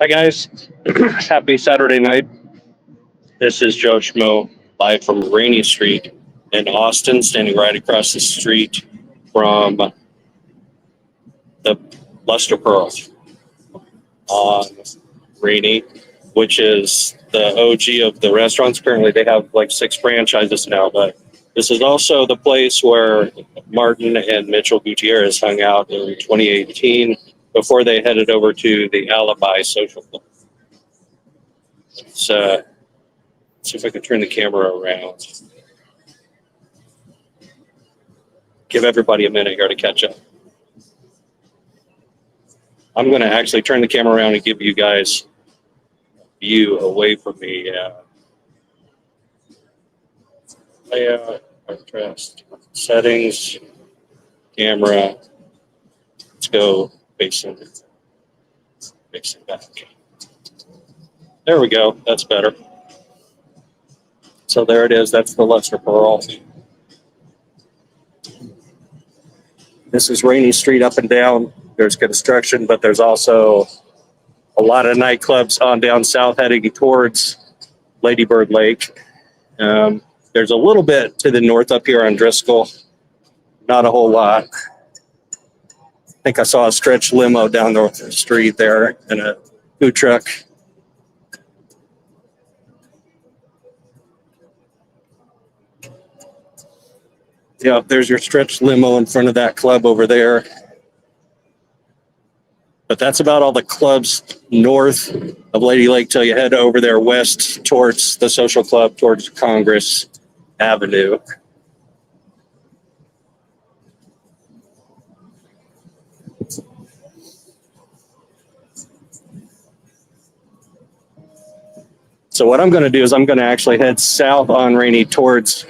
Hi guys, happy Saturday night. This is Joe Schmo live from Rainey Street in Austin, standing right across the street from the Lustre Pearl on Rainey, which is the OG of the restaurants. Apparently, they have like 6 franchises now, but this is also the place where Martin and Mitchell Gutierrez hung out in 2018 before they headed over to the Alibi Social Club. So, see if I can turn the camera around. Give everybody a minute here to catch up. I'm going to actually turn the camera around and give you guys view away from me. Layout, contrast, settings, camera. Let's go facing back. There we go. That's better. So there it is. That's the Lustre Pearl. This is Rainey Street up and down. There's construction, but there's also a lot of nightclubs on down south heading towards Lady Bird Lake. There's a little bit to the north up here on Driscoll. Not a whole lot. I think I saw a stretch limo down the street there and a food truck. Yeah, there's your stretch limo in front of that club over there. But that's about all the clubs north of Lady Lake till you head over there west towards the social club, towards Congress Avenue. So what I'm going to do is I'm going to actually head south on Rainey towards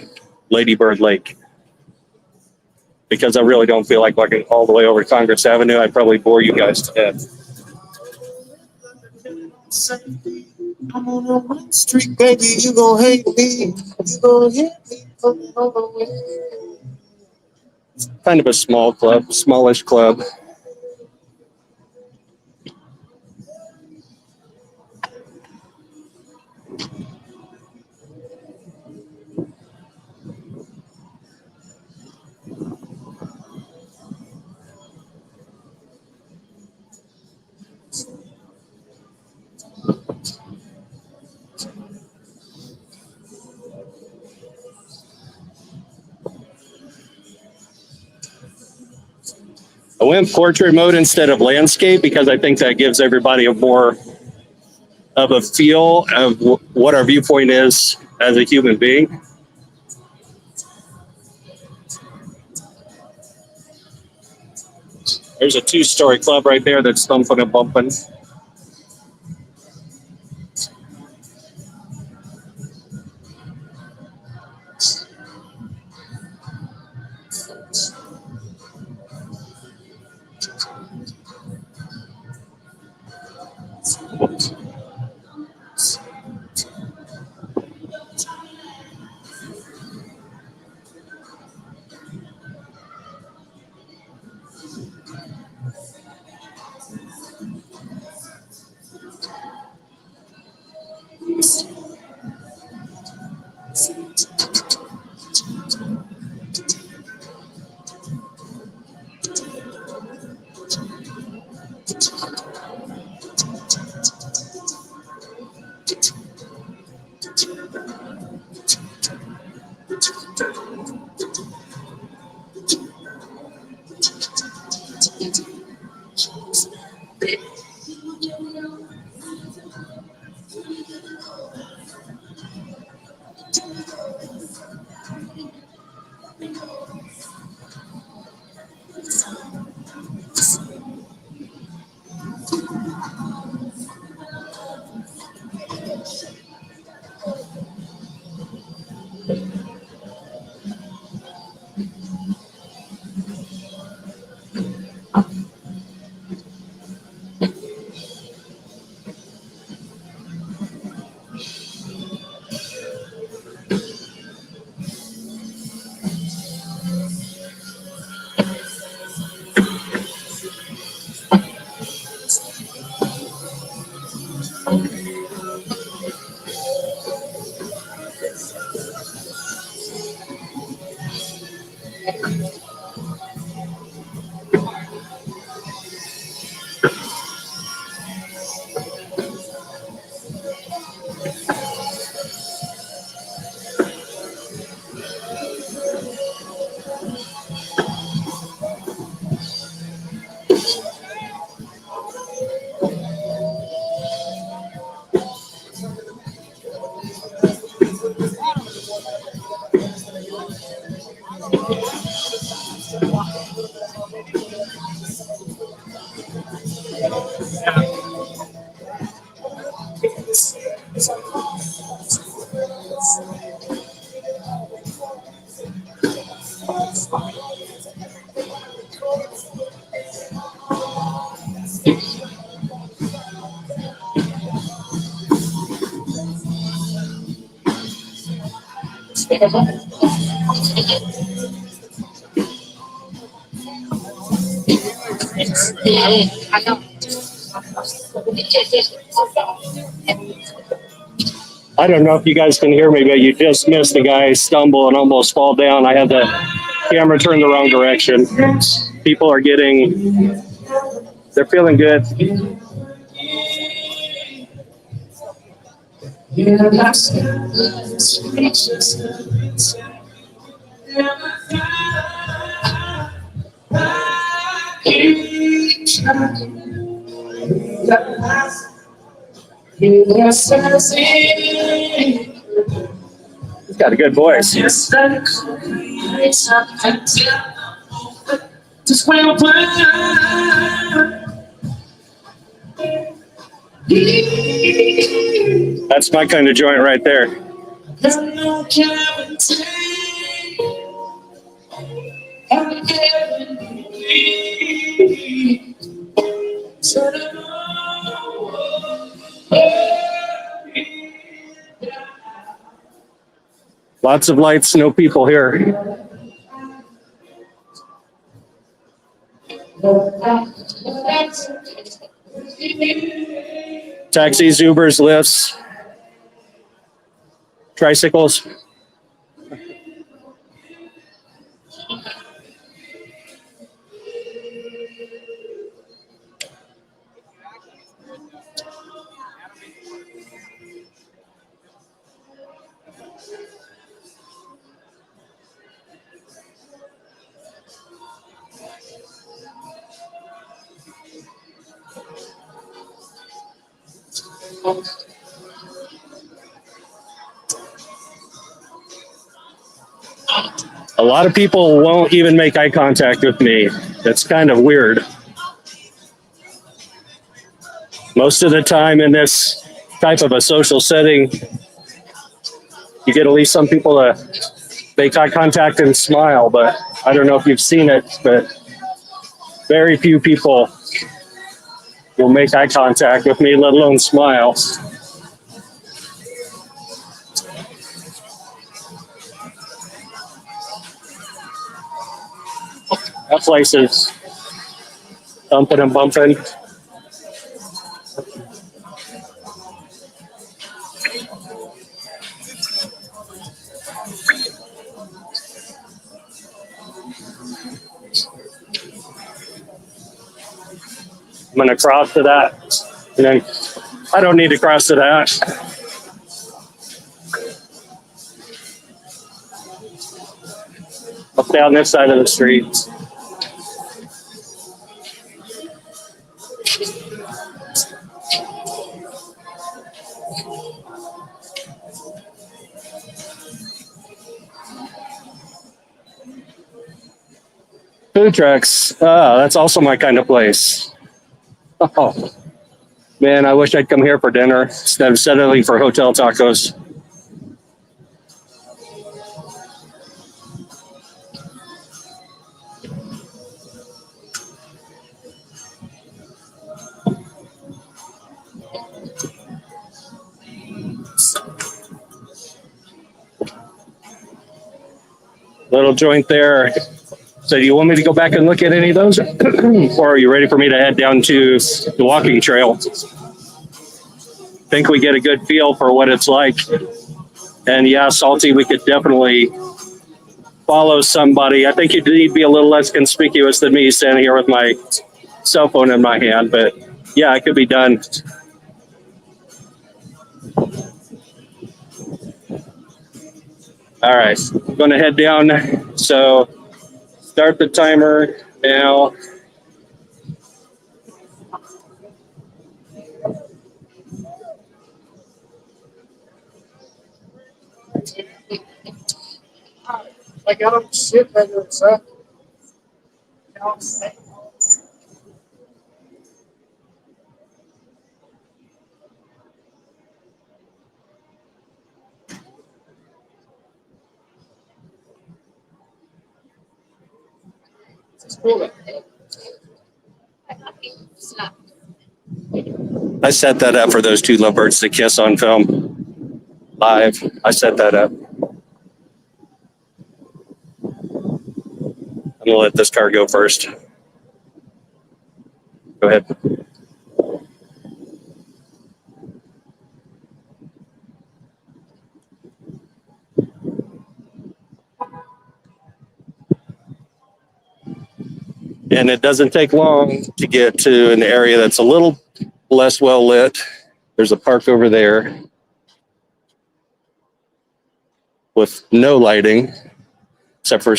Lady Bird Lake, because I really don't feel like walking all the way over to Congress Avenue. I'd probably bore you guys to death. I'm on a Rainey Street, baby. You gon' hate me. You gon' hate me coming over with. Kind of a small club, smallish club. I went portrait mode instead of landscape because I think that gives everybody a more of a feel of what our viewpoint is as a human being. There's a 2-story club right there that's thumping and bumping. I don't know if you guys can hear me, but you just missed the guy stumble and almost fall down. I had the camera turned the wrong direction. People are they're feeling good. He's got a good voice. That's my kind of joint right there. Lots of lights, no people here. Taxis, Ubers, Lyfts, tricycles. A lot of people won't even make eye contact with me. That's kind of weird. Most of the time in this type of a social setting, you get at least some people to make eye contact and smile, but I don't know if you've seen it, but very few people will make eye contact with me, let alone smile. That place is thumping and bumping. I'm going to cross to that. And then I don't need to cross to that. Up down this side of the street. Food trucks. That's also my kind of place. Oh, man, I wish I'd come here for dinner instead of settling for hotel tacos. Little joint there. So do you want me to go back and look at any of those? Or are you ready for me to head down to the walking trail? Think we get a good feel for what it's like. And yeah, Salty, we could definitely follow somebody. I think you'd need to be a little less conspicuous than me standing here with my cell phone in my hand. But yeah, it could be done. All right, I'm going to head down. So start the timer now. I got them shit right there, sir. I set that up for those two lovebirds to kiss on film live. I set that up. I'm gonna let this car go first. Go ahead. And it doesn't take long to get to an area that's a little less well lit. There's a park over there with no lighting except for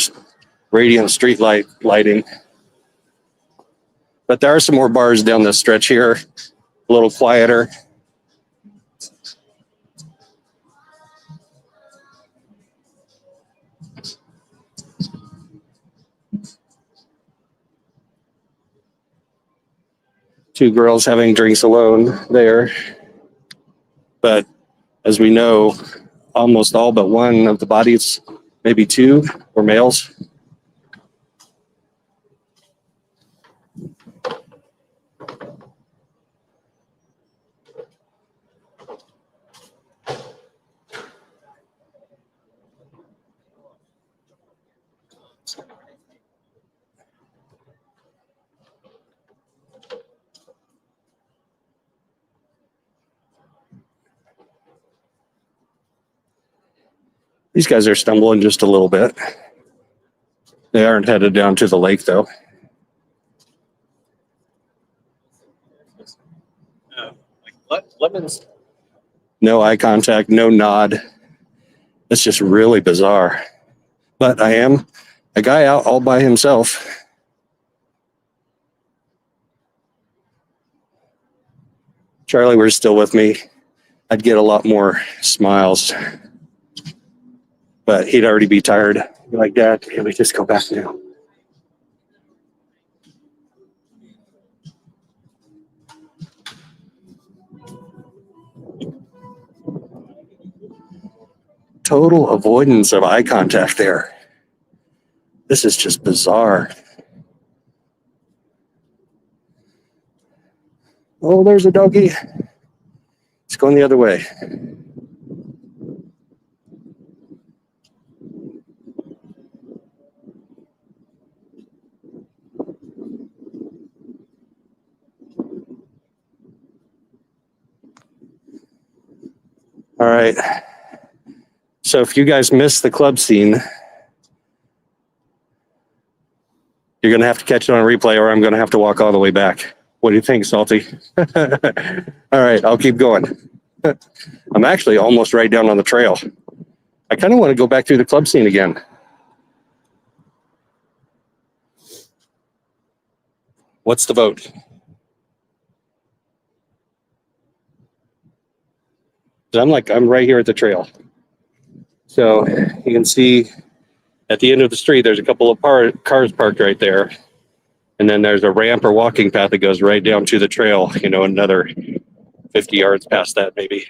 radiant street lighting. But there are some more bars down this stretch here, a little quieter. Two girls having drinks alone there. But as we know, almost all but one of the bodies, maybe two, were males. These guys are stumbling just a little bit. They aren't headed down to the lake, though. Lemons. No eye contact, no nod. It's just really bizarre. But I am a guy out all by himself. Charlie was still with me. I'd get a lot more smiles. But he'd already be tired. He'd be like, Dad, can we just go back now? Total avoidance of eye contact there. This is just bizarre. Oh, there's a doggy. It's going the other way. All right. So if you guys missed the club scene, you're going to have to catch it on a replay or I'm going to have to walk all the way back. What do you think, Salty? All right, I'll keep going. I'm actually almost right down on the trail. I kind of want to go back through the club scene again. What's the vote? I'm right here at the trail. So you can see at the end of the street, there's a couple of cars parked right there. And then there's a ramp or walking path that goes right down to the trail, another 50 yards past that maybe.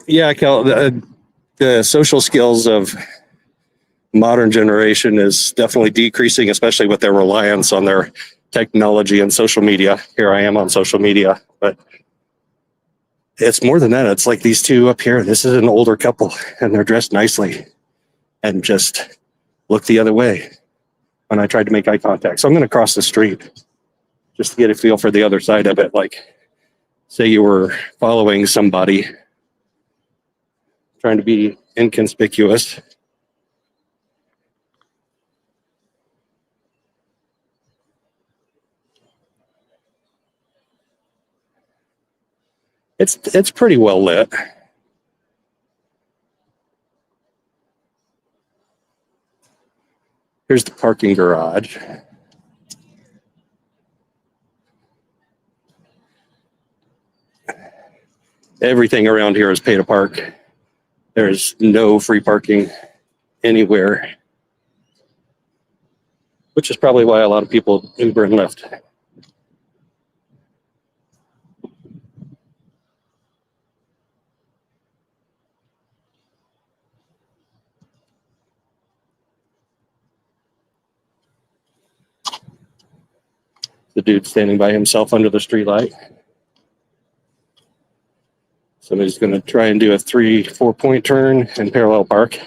Yeah, Cal, the social skills of modern generation is definitely decreasing, especially with their reliance on their technology and social media. Here I am on social media, but it's more than that. It's like these two up here. This is an older couple and they're dressed nicely and just look the other way when I tried to make eye contact. So I'm going to cross the street just to get a feel for the other side of it. Like, say you were following somebody, trying to be inconspicuous. It's pretty well lit. Here's the parking garage. Everything around here is pay to park. There's no free parking anywhere, which is probably why a lot of people Uber and Lyft. The dude standing by himself under the streetlight. Somebody's going to try and do a 3-4 point turn and parallel park.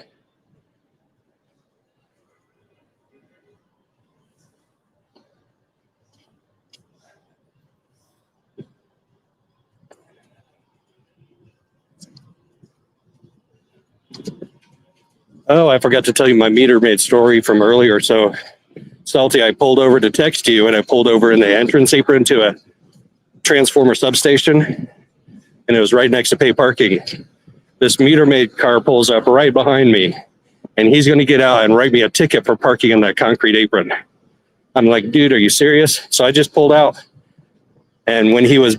Oh, I forgot to tell you my meter maid story from earlier. So, Salty, I pulled over to text you, and I pulled over in the entrance apron to a transformer substation, and it was right next to pay parking. This meter maid car pulls up right behind me, and he's going to get out and write me a ticket for parking in that concrete apron. I'm like, dude, are you serious? So I just pulled out, and when he was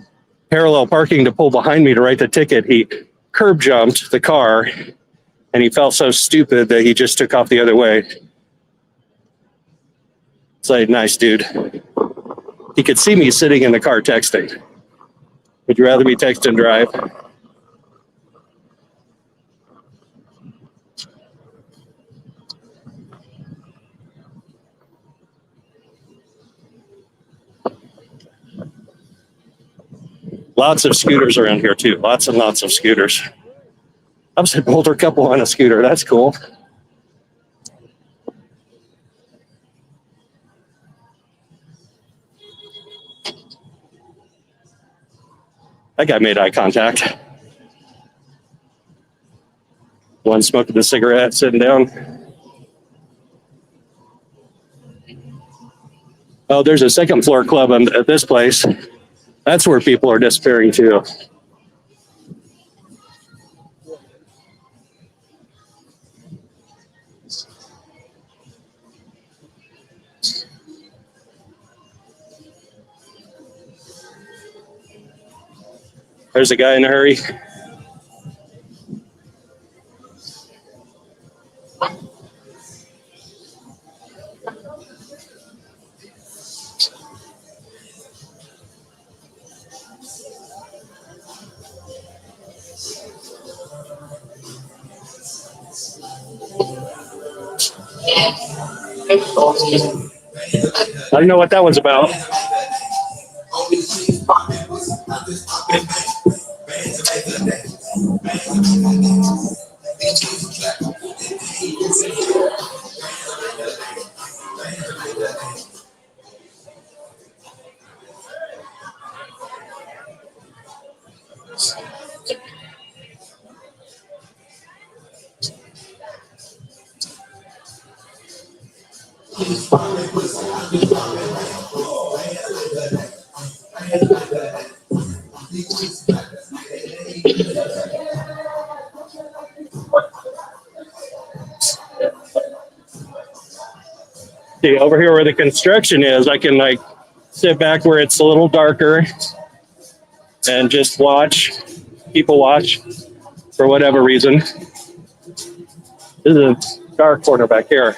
parallel parking to pull behind me to write the ticket, he curb jumped the car, and he felt so stupid that he just took off the other way. It's like, nice, dude. He could see me sitting in the car texting. Would you rather me text and drive? Lots of scooters around here too. Lots and lots of scooters. I was an older couple on a scooter. That's cool. That guy made eye contact. One smoking a cigarette, sitting down. Oh, there's a second floor club at this place. That's where people are disappearing too. There's a guy in a hurry. I don't know what that was about. See, over here where the construction is, I can like sit back where it's a little darker and just watch people watch for whatever reason. This is a dark corner back here.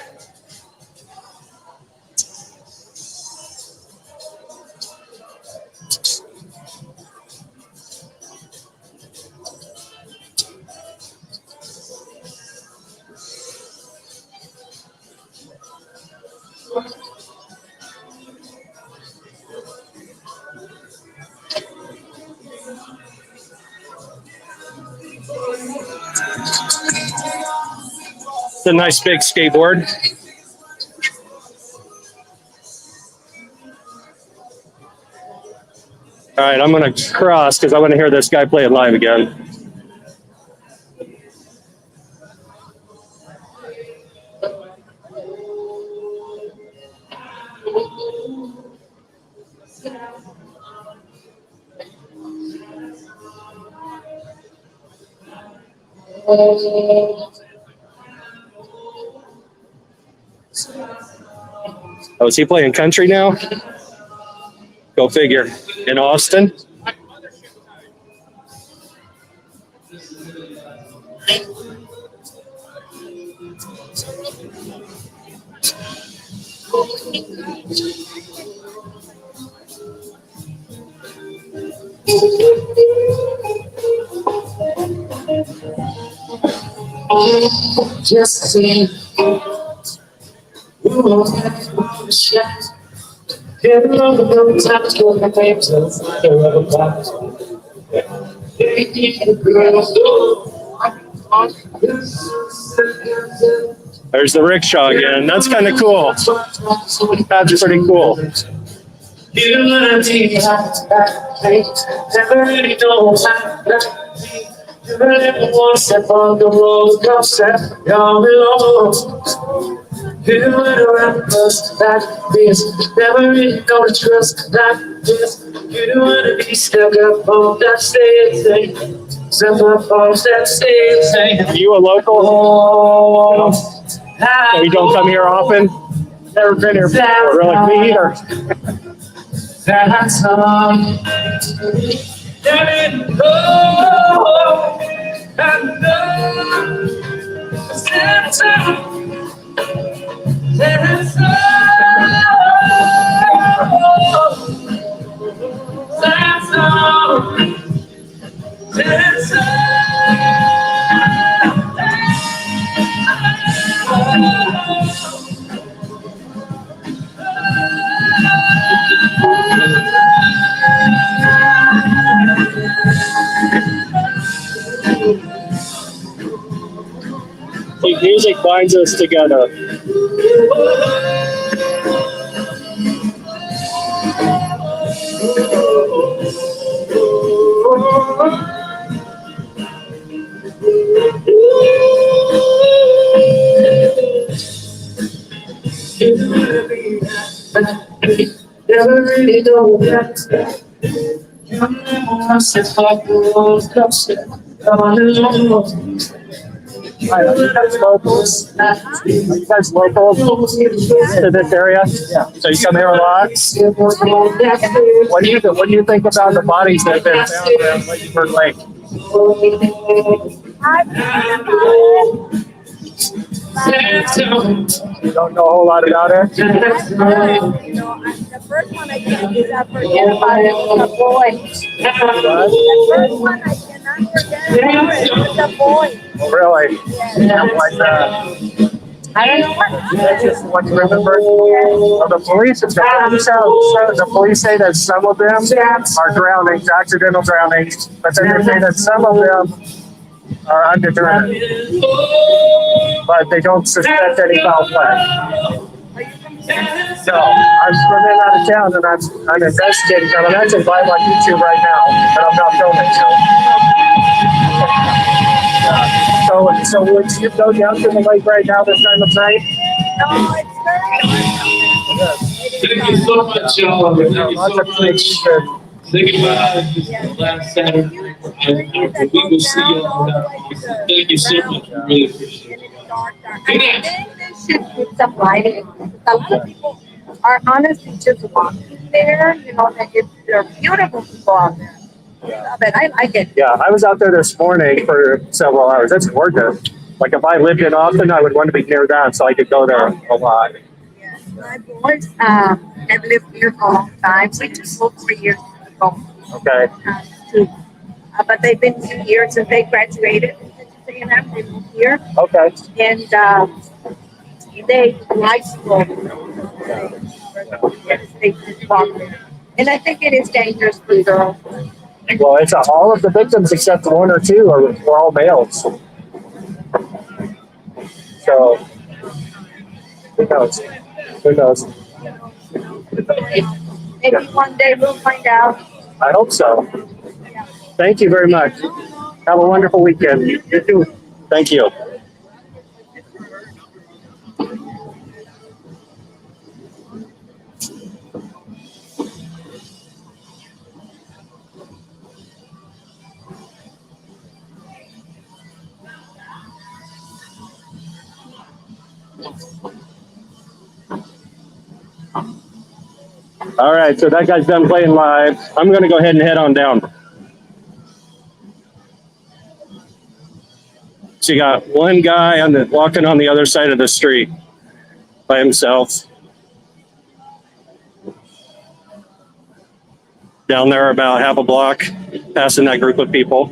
It's a nice big skateboard. All right, I'm going to cross because I want to hear this guy play it live again. Oh, is he playing country now? Go figure. In Austin? Just see. There's the rickshaw again. That's kind of cool. That's pretty cool. Are you a local? So you don't come here often? Never been here before. Really? Me either. Music binds us together. Are you guys locals? Are you guys local to this area? Yeah. So you come here a lot? What do you think about the bodies that have been found around Lakeburg Lake? You don't know a whole lot about it? The first one I can't forget about it was the boy. The first one I cannot forget about it was the boy. Oh, really? Yeah. Like I don't know what. that's just what you remember? Well, the police say that some of them are drownings, accidental drownings, but then they say that some of them are undetermined. But they don't suspect any foul play. No, I'm from out of town and I'm investigating. I'm actually live on YouTube right now, but I'm not filming. So would you go down to the lake right now this time of night? No, it's very Thank you so much, y'all. Thank you Lots so of things much. to Say goodbye. This is last Saturday. And we will see you all next. Thank you so much. I really appreciate it. I think they should put some lighting. A lot of people are honestly just walking there. You know, they're beautiful people out there. But I like it. Yeah, I was out there this morning for several hours. It's gorgeous. Like if I lived in Austin, I would want to be near that so I could go there a lot. Yeah. My boys have lived here for a long time. We just moved 3 years ago. Okay. But they've been here since they graduated. They moved here. Okay. And they like school. They just walk there. And I think it is dangerous for girls. Well, it's all of the victims except one or two are all males. So who knows? Who knows? Maybe one day we'll find out. I hope so. Thank you very much. Have a wonderful weekend. You too. Thank you. All right, so that guy's done playing live. I'm going to go ahead and head on down. So you got one guy walking on the other side of the street by himself. Down there about half a block, passing that group of people.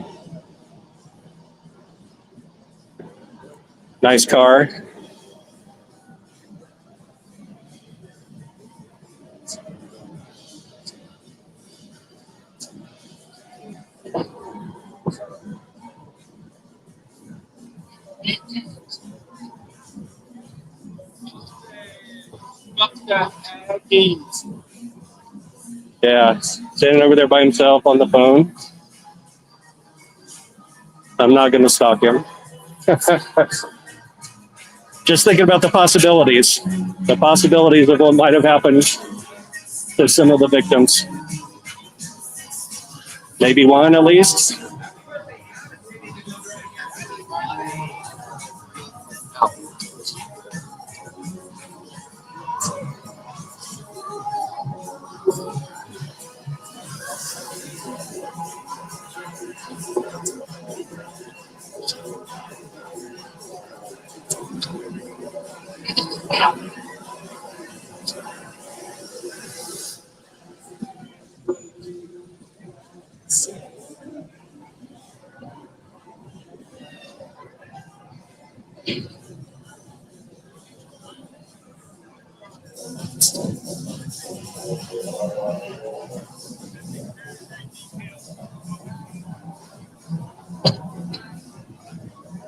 Nice car. Yeah, standing over there by himself on the phone. I'm not going to stalk him. Just thinking about the possibilities of what might have happened to some of the victims. Maybe one at least.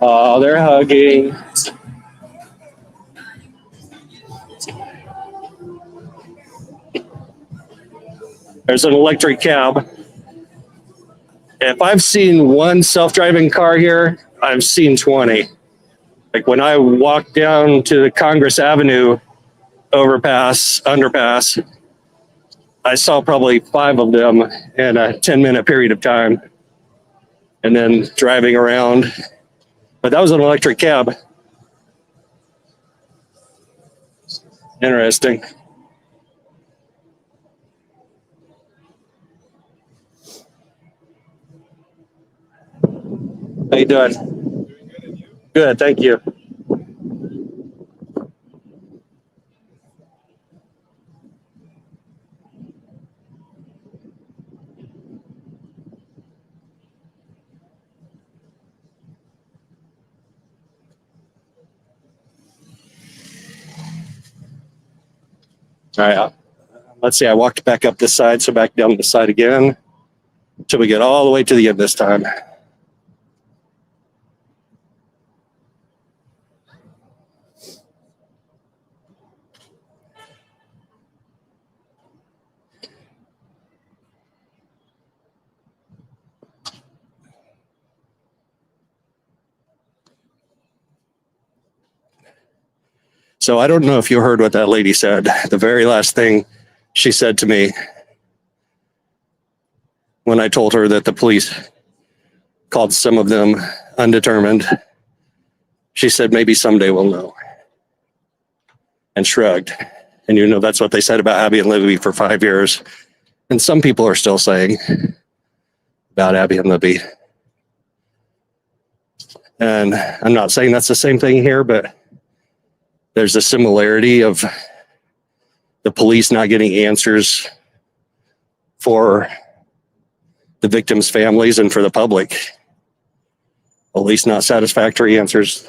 Oh, they're hugging. There's an electric cab. If I've seen one self-driving car here, I've seen 20. Like when I walked down to the Congress Avenue underpass, I saw probably 5 of them in a 10-minute period of time. And then driving around. But that was an electric cab. Interesting. How you doing? Good, thank you. All right, let's see. I walked back up this side, so back down this side again until we get all the way to the end this time. So I don't know if you heard what that lady said. The very last thing she said to me when I told her that the police called some of them undetermined, she said, maybe someday we'll know. And shrugged. And you know, that's what they said about Abby and Libby for 5 years. And some people are still saying about Abby and Libby. And I'm not saying that's the same thing here, but there's a similarity of the police not getting answers for the victims' families and for the public. At least not satisfactory answers.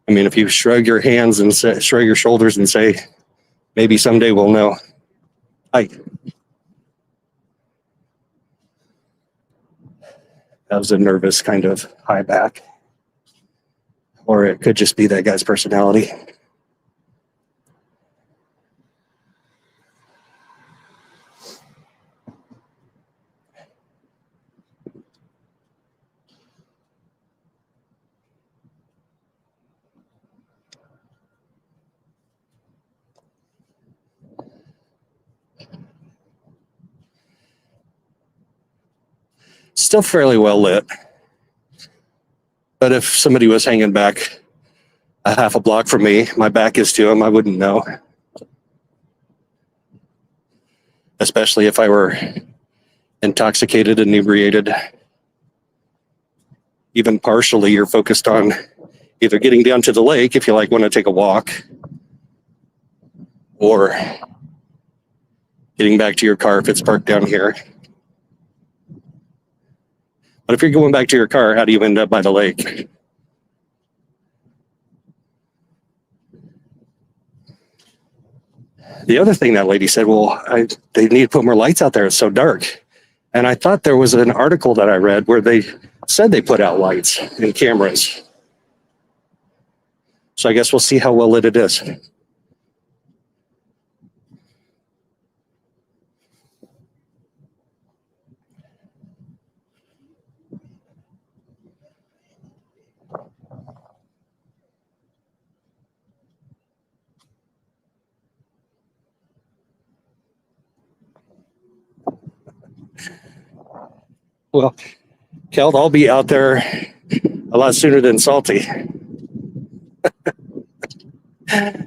I mean, if you shrug your hands and shrug your shoulders and say, maybe someday we'll know. That was a nervous kind of high back. Or it could just be that guy's personality. Still fairly well lit. But if somebody was hanging back a half a block from me, my back is to him, I wouldn't know. Especially if I were intoxicated, inebriated. Even partially, you're focused on either getting down to the lake if you want to take a walk, or getting back to your car if it's parked down here. But if you're going back to your car, how do you end up by the lake? The other thing that lady said, well, they need to put more lights out there. It's so dark. And I thought there was an article that I read where they said they put out lights and cameras. So I guess we'll see how well lit it is. Well, Kel, I'll be out there a lot sooner than Salty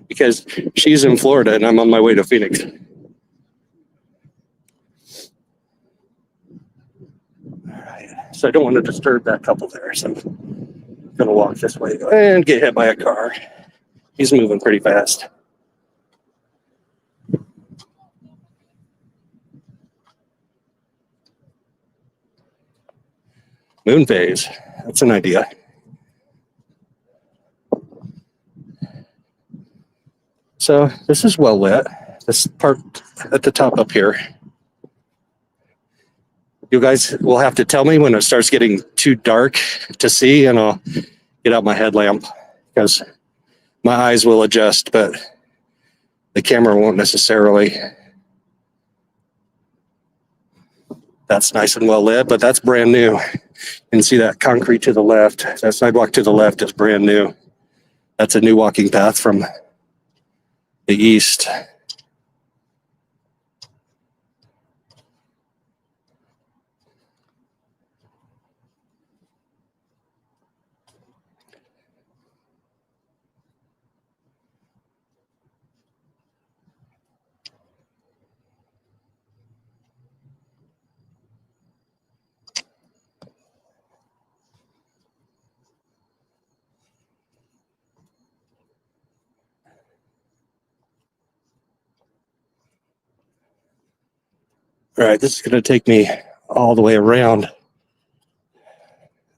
because she's in Florida and I'm on my way to Phoenix. All right. So I don't want to disturb that couple there. So I'm going to walk this way and get hit by a car. He's moving pretty fast. Moon phase. That's an idea. So this is well lit. This part at the top up here. You guys will have to tell me when it starts getting too dark to see, and I'll get out my headlamp because my eyes will adjust, but the camera won't necessarily. That's nice and well lit, but that's brand new. You can see that concrete to the left. That sidewalk to the left is brand new. That's a new walking path from the east. All right, this is going to take me all the way around.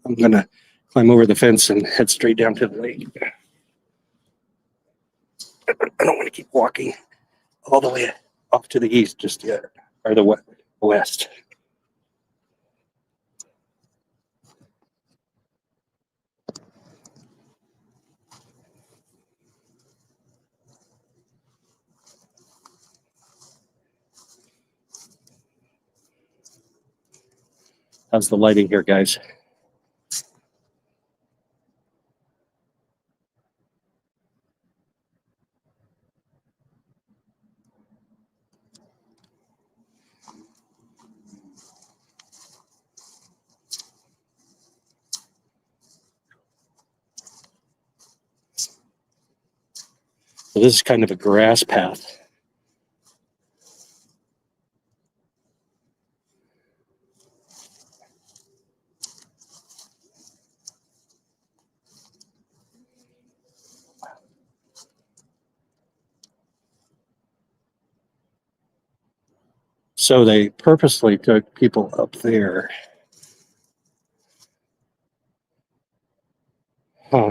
I'm going to climb over the fence and head straight down to the lake. I don't want to keep walking all the way off to the east just yet, or the west. How's the lighting here, guys? So this is kind of a grass path. So they purposely took people up there. Huh.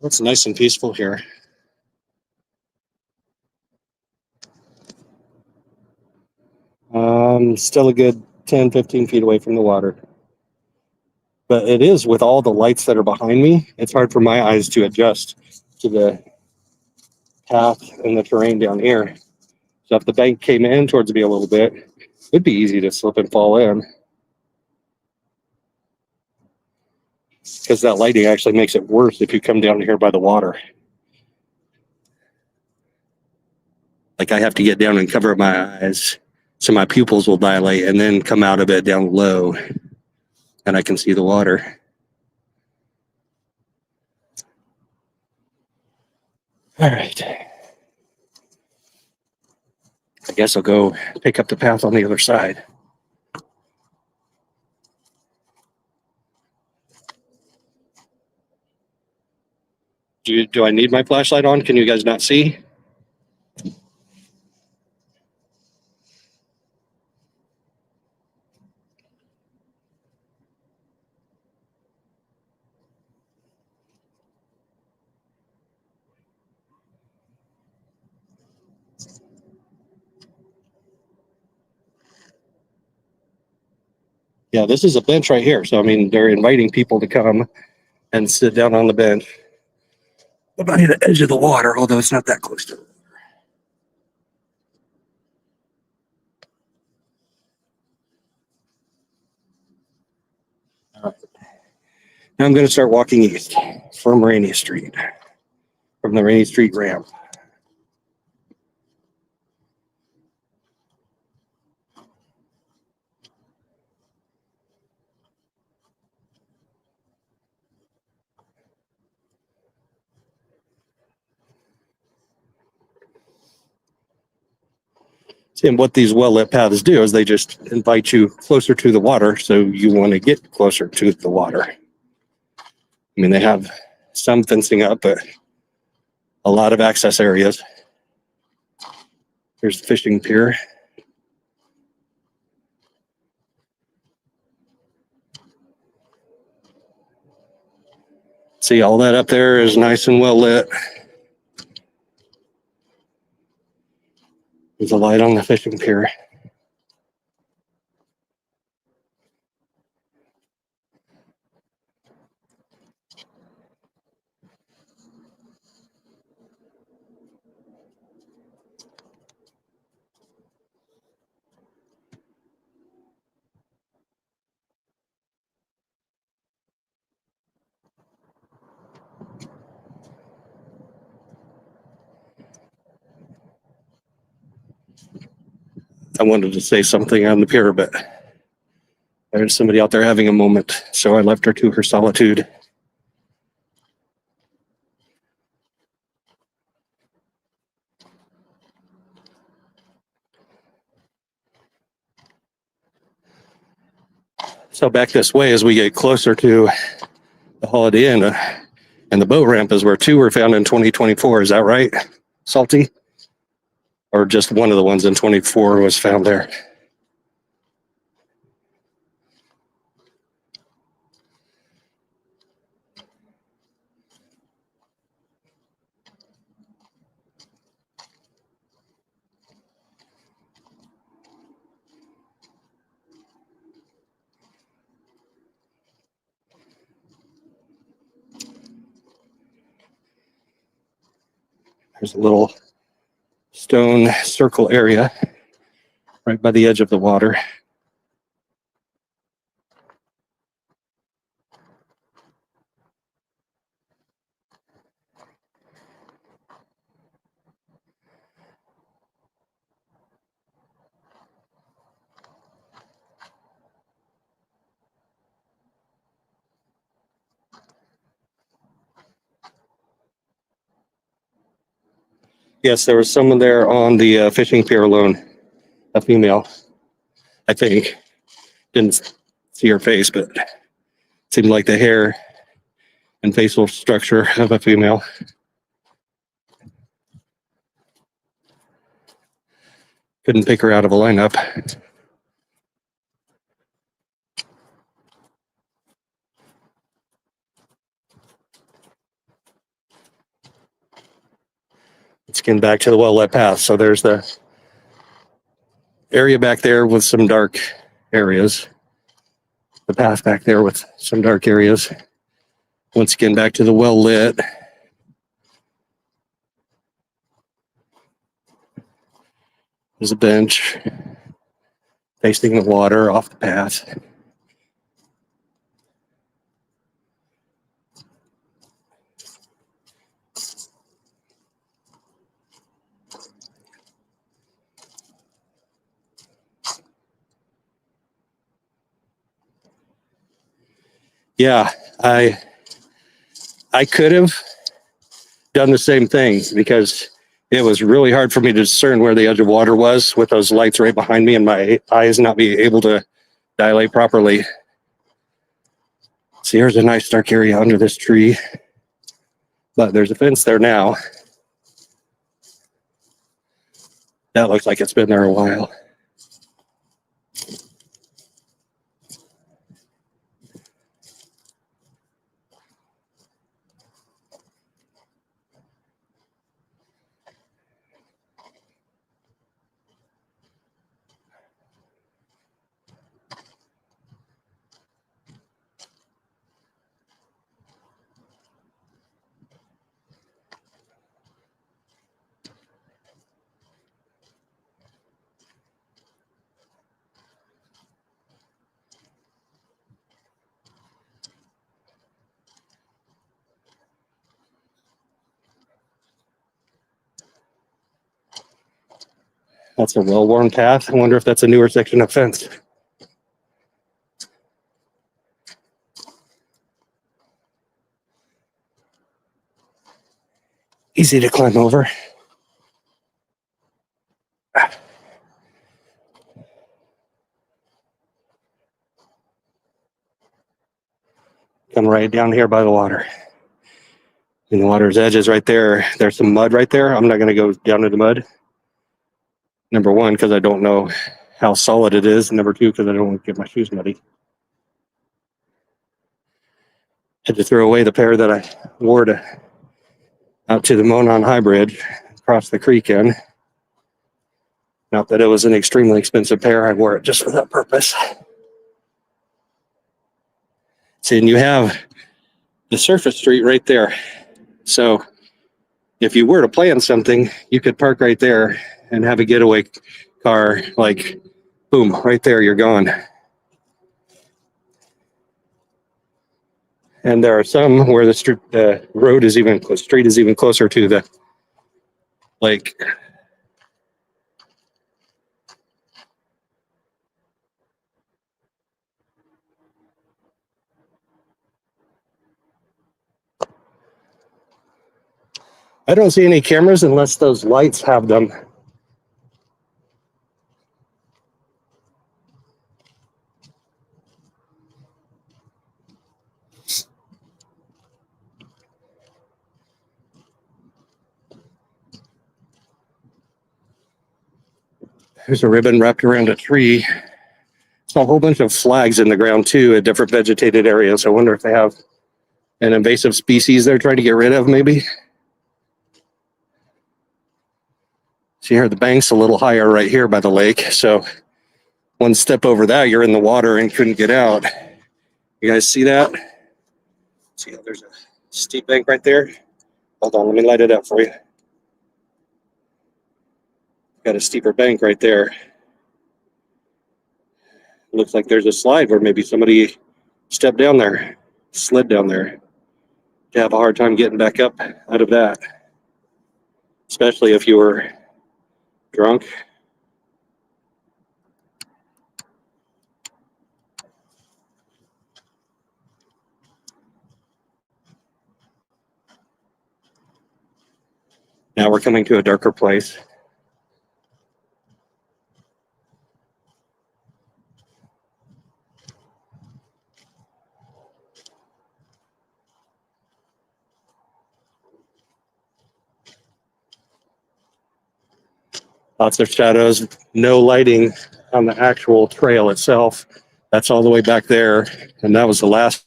It's nice and peaceful here. Still a good 10, 15 feet away from the water. But it is with all the lights that are behind me, it's hard for my eyes to adjust to the path and the terrain down here. So if the bank came in towards me a little bit, it'd be easy to slip and fall in. Because that lighting actually makes it worse if you come down here by the water. Like I have to get down and cover my eyes so my pupils will dilate and then come out of it down low and I can see the water. All right. I guess I'll go pick up the path on the other side. Do I need my flashlight on? Can you guys not see? Yeah, this is a bench right here. So, I mean, they're inviting people to come and sit down on the bench by the edge of the water, although it's not that close to it. Now I'm going to start walking east from Rainey Street, from the Rainey Street ramp. And what these well-lit paths do is they just invite you closer to the water, so you want to get closer to the water. I mean, they have some fencing up, but a lot of access areas. Here's the fishing pier. See, all that up there is nice and well lit. There's a light on the fishing pier. I wanted to say something on the pier, but there's somebody out there having a moment, so I left her to her solitude. So back this way, as we get closer to the Holiday Inn, and the boat ramp is where 2 were found in 2024. Is that right, Salty? Or just one of the ones in 24 was found there? There's a little stone circle area right by the edge of the water. Yes, there was someone there on the fishing pier alone, a female, I think. Didn't see her face, but seemed like the hair and facial structure of a female. Couldn't pick her out of a lineup. Let's get back to the well-lit path. So there's the area back there with some dark areas. The path back there with some dark areas. Once again, back to the well-lit. There's a bench facing the water off the path. Yeah, I could have done the same thing because it was really hard for me to discern where the edge of water was with those lights right behind me and my eyes not being able to dilate properly. See, here's a nice dark area under this tree, but there's a fence there now. That looks like it's been there a while. That's a well-worn path. I wonder if that's a newer section of fence. Easy to climb over. Come right down here by the water. And the water's edge is right there. There's some mud right there. I'm not going to go down to the mud. Number one, because I don't know how solid it is. Number two, because I don't want to get my shoes muddy. Had to throw away the pair that I wore out to the Monon High Bridge, across the creek in. Not that it was an extremely expensive pair. I wore it just for that purpose. See, and you have the surface street right there. So if you were to plan something, you could park right there and have a getaway car, like, boom, right there, you're gone. And there are some where the street is even closer to the lake. I don't see any cameras unless those lights have them. There's a ribbon wrapped around a tree. It's a whole bunch of flags in the ground too at different vegetated areas. I wonder if they have an invasive species they're trying to get rid of, maybe. See here, the bank's a little higher right here by the lake. So one step over that, you're in the water and couldn't get out. You guys see that? See how there's a steep bank right there? Hold on, let me light it up for you. Got a steeper bank right there. Looks like there's a slide where maybe somebody stepped down there, slid down there. You have a hard time getting back up out of that, especially if you were drunk. Now we're coming to a darker place. Lots of shadows, no lighting on the actual trail itself. That's all the way back there. And that was the last.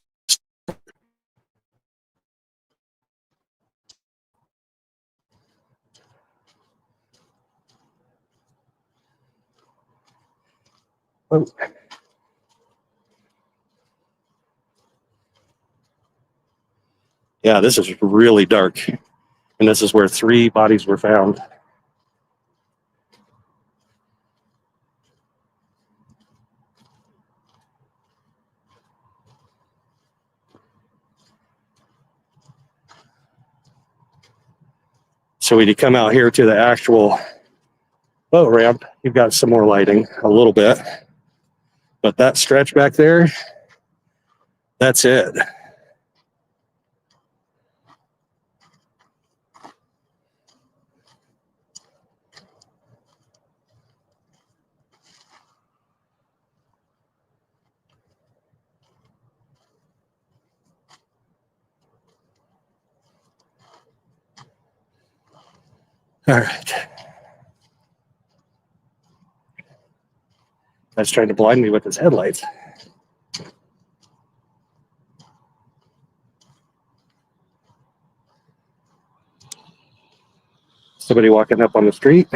Oh. Yeah, this is really dark. And this is where 3 bodies were found. So when you come out here to the actual boat ramp, you've got some more lighting, a little bit. But that stretch back there, that's it. All right. That's trying to blind me with his headlights. Somebody walking up on the street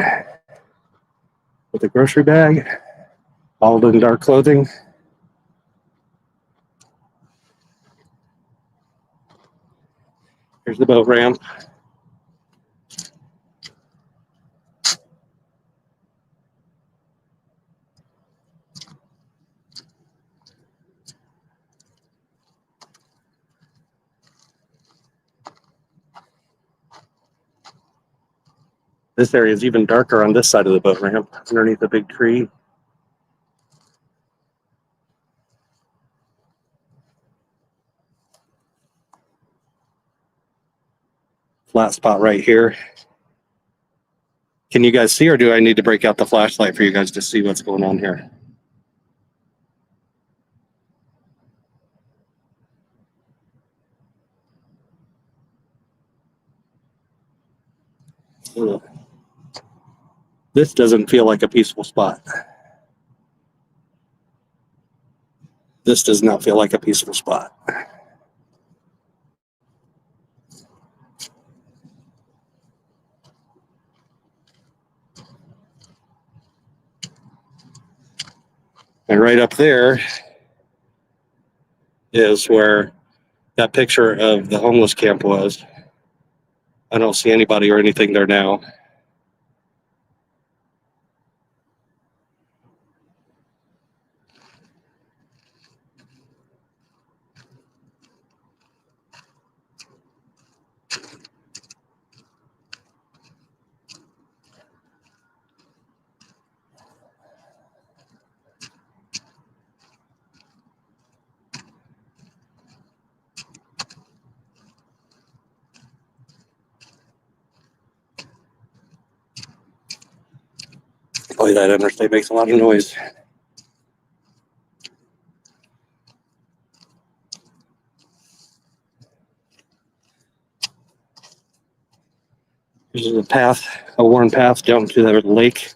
with a grocery bag, all in dark clothing. Here's the boat ramp. This area is even darker on this side of the boat ramp, underneath a big tree. Flat spot right here. Can you guys see, or do I need to break out the flashlight for you guys to see what's going on here? Ugh. This doesn't feel like a peaceful spot. This does not feel like a peaceful spot. And right up there is where that picture of the homeless camp was. I don't see anybody or anything there now. Boy, that interstate makes a lot of noise. This is a path, a worn path down to the lake.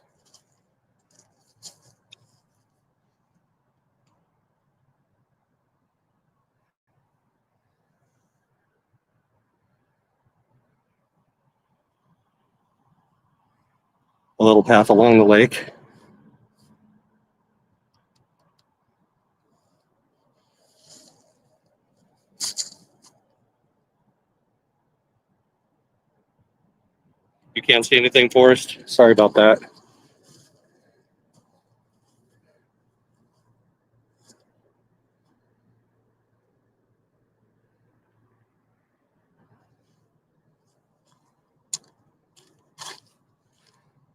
A little path along the lake. You can't see anything, Forrest? Sorry about that.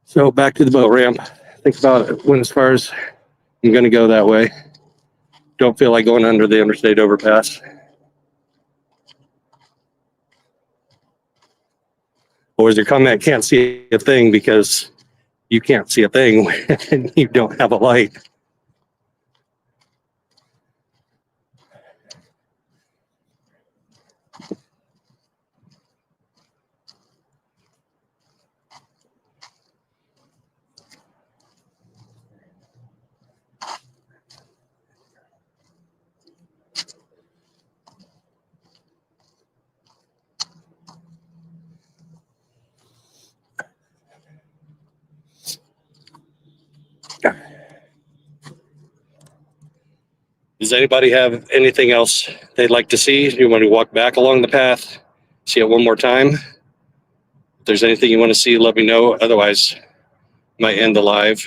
So back to the boat ramp. Think about it when, as far as I'm going to go that way. Don't feel like going under the interstate overpass. Or is your comment can't see a thing because you can't see a thing when you don't have a light? Does anybody have anything else they'd like to see? You want to walk back along the path, see it one more time? If there's anything you want to see, let me know. Otherwise, might end the live.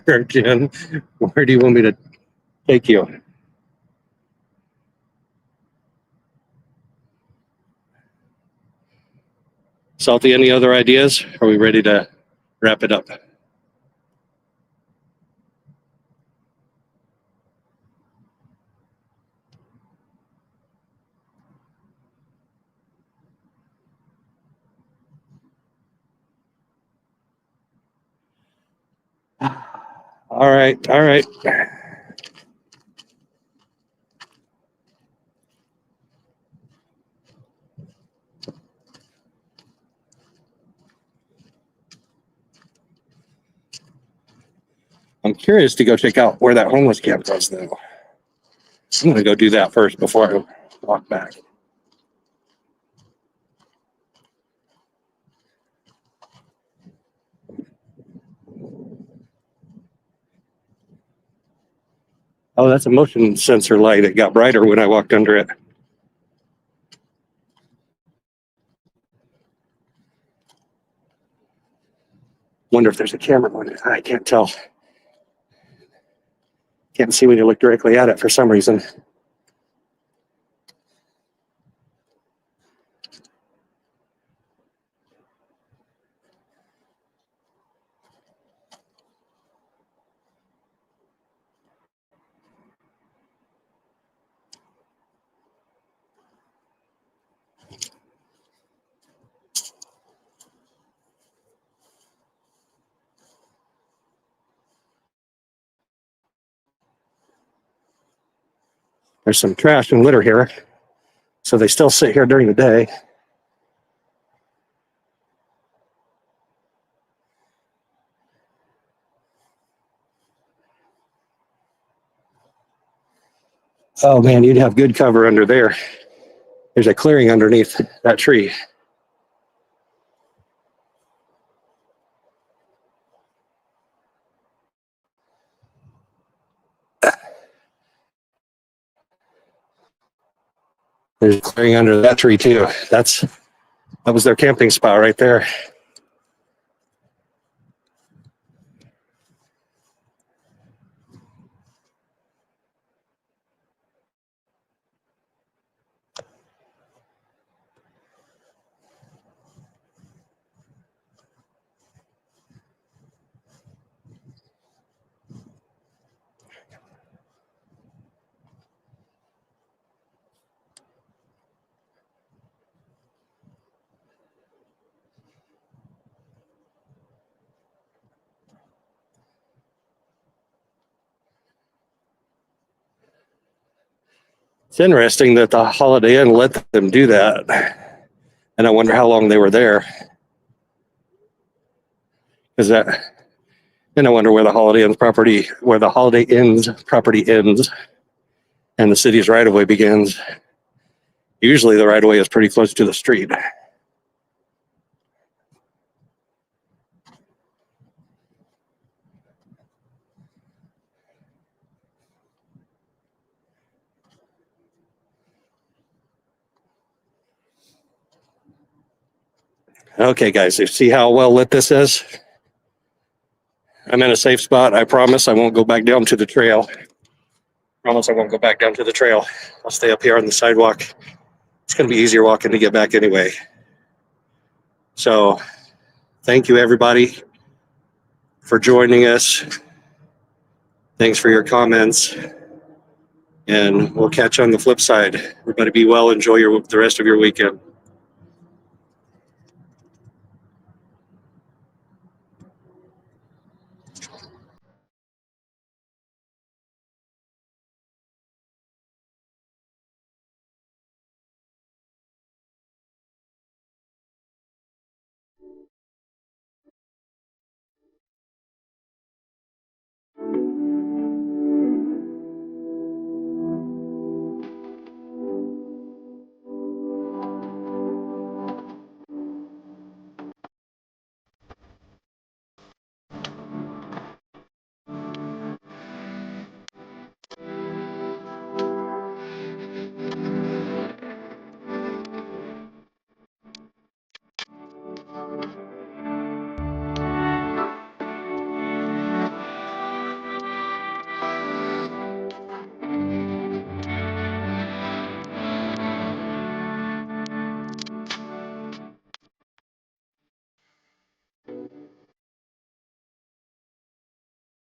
Where, Jen? Where do you want me to take you? Salty, any other ideas? Are we ready to wrap it up? All right, all right. I'm curious to go check out where that homeless camp was, though. I'm gonna go do that first before I walk back. Oh, that's a motion sensor light. It got brighter when I walked under it. Wonder if there's a camera on it. I can't tell. Can't see when you look directly at it for some reason. There's some trash and litter here. So they still sit here during the day. Oh man, you'd have good cover under there. There's a clearing underneath that tree. There's a clearing under that tree too. That was their camping spot right there. It's interesting that the Holiday Inn let them do that. And I wonder how long they were there. Then I wonder where the Holiday Inn's property ends and the city's right of way begins. Usually the right of way is pretty close to the street. Okay, guys, you see how well lit this is? I'm in a safe spot. I promise I won't go back down to the trail. Promise I won't go back down to the trail. I'll stay up here on the sidewalk. It's going to be easier walking to get back anyway. So thank you, everybody, for joining us. Thanks for your comments. And we'll catch you on the flip side. Everybody be well. Enjoy the rest of your weekend.